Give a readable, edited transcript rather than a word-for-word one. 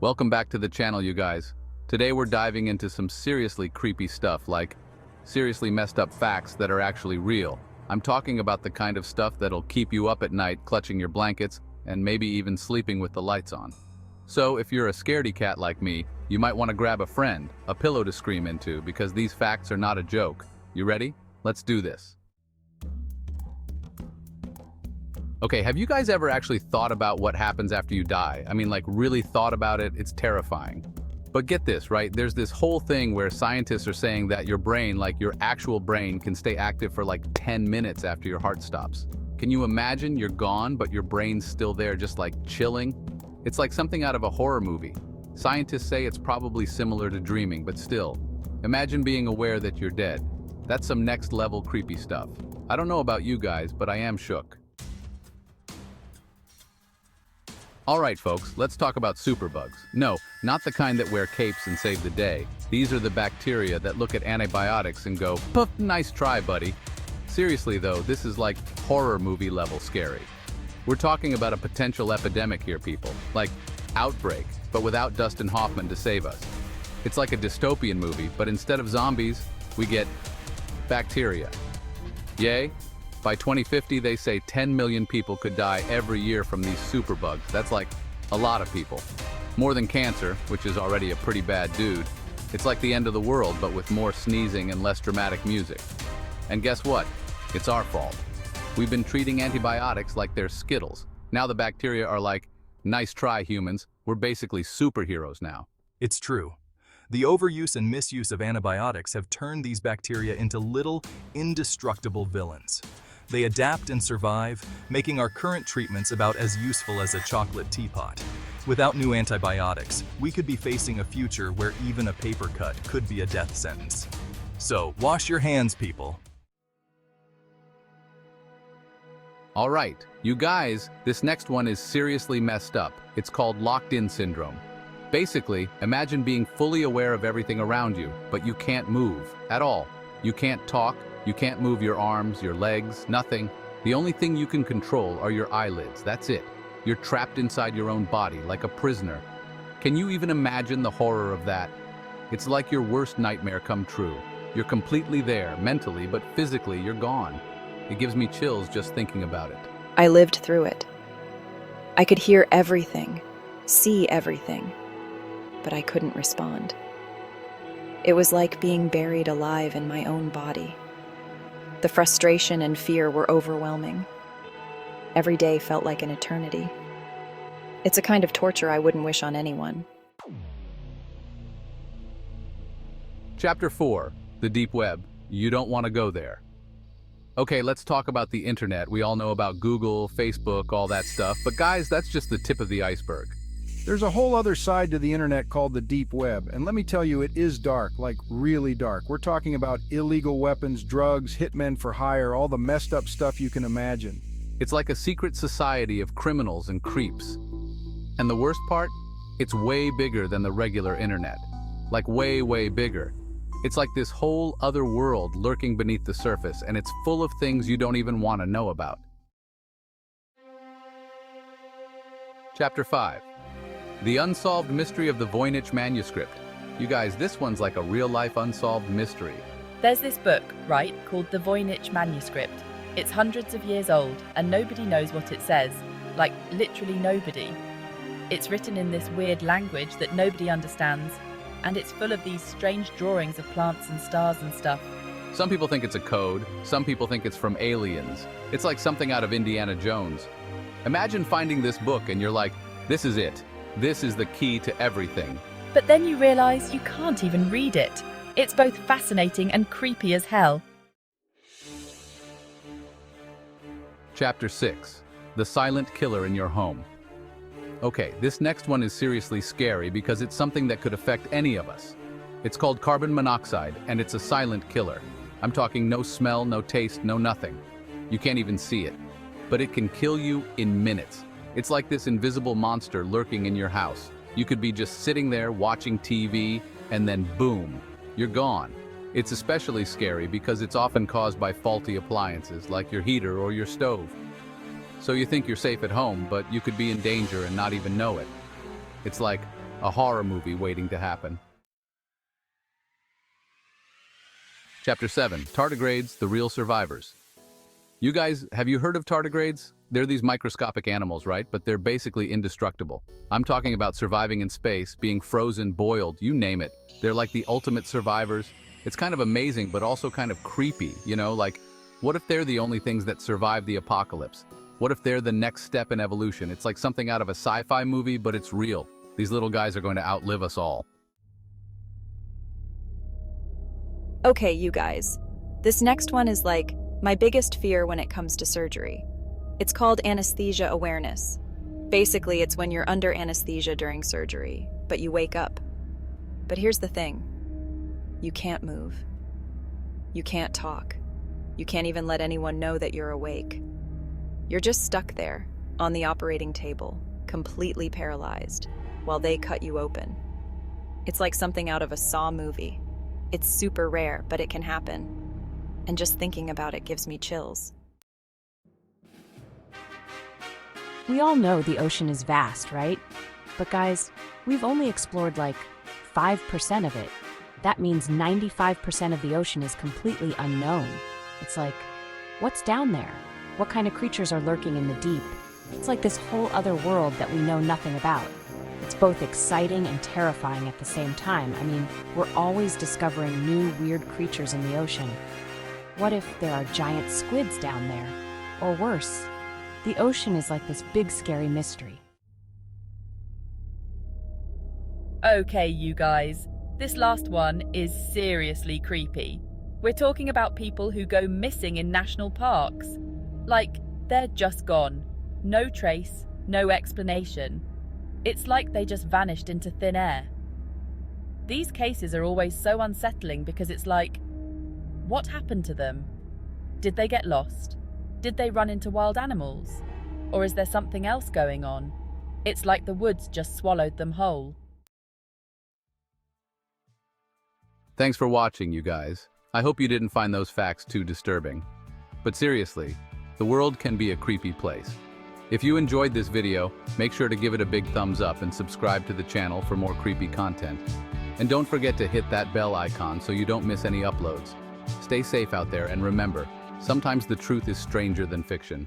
Welcome back to the channel, you guys. Today we're diving into some seriously creepy stuff, like seriously messed up facts that are actually real. I'm talking about the kind of stuff that'll keep you up at night clutching your blankets and maybe even sleeping with the lights on. So if you're a scaredy cat like me, you might want to grab a friend, a pillow to scream into, because these facts are not a joke. You ready? Let's do this. Okay, have you guys ever actually thought about what happens after you die? I mean, like really thought about it? It's terrifying. But get this, right? There's this whole thing where scientists are saying that your brain, like your actual brain, can stay active for like 10 minutes after your heart stops. Can you imagine you're gone, but your brain's still there just like chilling? It's like something out of a horror movie. Scientists say it's probably similar to dreaming, but still, imagine being aware that you're dead. That's some next level creepy stuff. I don't know about you guys, but I am shook. Alright folks, let's talk about superbugs. No, not the kind that wear capes and save the day. These are the bacteria that look at antibiotics and go, "Poof, nice try, buddy." Seriously though, this is like horror movie level scary. We're talking about a potential epidemic here, people. Like outbreak, but without Dustin Hoffman to save us. It's like a dystopian movie, but instead of zombies, we get bacteria. Yay? By 2050, they say 10 million people could die every year from these superbugs. That's like a lot of people. More than cancer, which is already a pretty bad dude. It's like the end of the world, but with more sneezing and less dramatic music. And guess what? It's our fault. We've been treating antibiotics like they're Skittles. Now the bacteria are like, "Nice try, humans. We're basically superheroes now." It's true. The overuse and misuse of antibiotics have turned these bacteria into little, indestructible villains. They adapt and survive, making our current treatments about as useful as a chocolate teapot. Without new antibiotics, we could be facing a future where even a paper cut could be a death sentence. So, wash your hands, people. Alright, you guys, this next one is seriously messed up. It's called locked-in syndrome. Basically, imagine being fully aware of everything around you, but you can't move at all. You can't talk, you can't move your arms, your legs, nothing. The only thing you can control are your eyelids, that's it. You're trapped inside your own body, like a prisoner. Can you even imagine the horror of that? It's like your worst nightmare come true. You're completely there, mentally, but physically you're gone. It gives me chills just thinking about it. I lived through it. I could hear everything, see everything, but I couldn't respond. It was like being buried alive in my own body. The frustration and fear were overwhelming. Every day felt like an eternity. It's a kind of torture I wouldn't wish on anyone. Chapter 4, the deep web. You don't want to go there. Okay, let's talk about the internet. We all know about Google, Facebook, all that stuff, but guys, that's just the tip of the iceberg. There's a whole other side to the internet called the deep web, and let me tell you, it is dark, like really dark. We're talking about illegal weapons, drugs, hitmen for hire, all the messed up stuff you can imagine. It's like a secret society of criminals and creeps. And the worst part? It's way bigger than the regular internet. Like way, way bigger. It's like this whole other world lurking beneath the surface, and it's full of things you don't even want to know about. Chapter 5. The unsolved mystery of the Voynich manuscript. You guys, this one's like a real-life unsolved mystery. There's this book, right, called the Voynich manuscript. It's hundreds of years old, and nobody knows what it says. Like, literally nobody. It's written in this weird language that nobody understands, and it's full of these strange drawings of plants and stars and stuff. Some people think it's a code, some people think it's from aliens. It's like something out of Indiana Jones. Imagine finding this book and you're like, this is it. This is the key to everything. But then you realize you can't even read it. It's both fascinating and creepy as hell. Chapter 6. The silent killer in your home. Okay, this next one is seriously scary because it's something that could affect any of us. It's called carbon monoxide, and it's a silent killer. I'm talking no smell, no taste, no nothing. You can't even see it. But it can kill you in minutes. It's like this invisible monster lurking in your house. You could be just sitting there watching TV, and then boom, you're gone. It's especially scary because it's often caused by faulty appliances like your heater or your stove. So you think you're safe at home, but you could be in danger and not even know it. It's like a horror movie waiting to happen. Chapter 7, Tardigrades, the real survivors. You guys, have you heard of tardigrades? They're these microscopic animals, right? But they're basically indestructible. I'm talking about surviving in space, being frozen, boiled, you name it. They're like the ultimate survivors. It's kind of amazing, but also kind of creepy, you know? Like, what if they're the only things that survive the apocalypse? What if they're the next step in evolution? It's like something out of a sci-fi movie, but it's real. These little guys are going to outlive us all. Okay, you guys. This next one is like my biggest fear when it comes to surgery. It's called anesthesia awareness. Basically, it's when you're under anesthesia during surgery, but you wake up. But here's the thing. You can't move. You can't talk. You can't even let anyone know that you're awake. You're just stuck there, on the operating table, completely paralyzed, while they cut you open. It's like something out of a Saw movie. It's super rare, but it can happen. And just thinking about it gives me chills. We all know the ocean is vast, right? But guys, we've only explored like 5% of it. That means 95% of the ocean is completely unknown. It's like, what's down there? What kind of creatures are lurking in the deep? It's like this whole other world that we know nothing about. It's both exciting and terrifying at the same time. I mean, we're always discovering new weird creatures in the ocean. What if there are giant squids down there? Or worse, the ocean is like this big scary mystery. Okay, you guys, this last one is seriously creepy. We're talking about people who go missing in national parks. Like, they're just gone. No trace, no explanation. It's like they just vanished into thin air. These cases are always so unsettling because it's like, what happened to them? Did they get lost? Did they run into wild animals? Or is there something else going on? It's like the woods just swallowed them whole. Thanks for watching, you guys. I hope you didn't find those facts too disturbing. But seriously, the world can be a creepy place. If you enjoyed this video, make sure to give it a big thumbs up and subscribe to the channel for more creepy content. And don't forget to hit that bell icon so you don't miss any uploads. Stay safe out there and remember, sometimes the truth is stranger than fiction.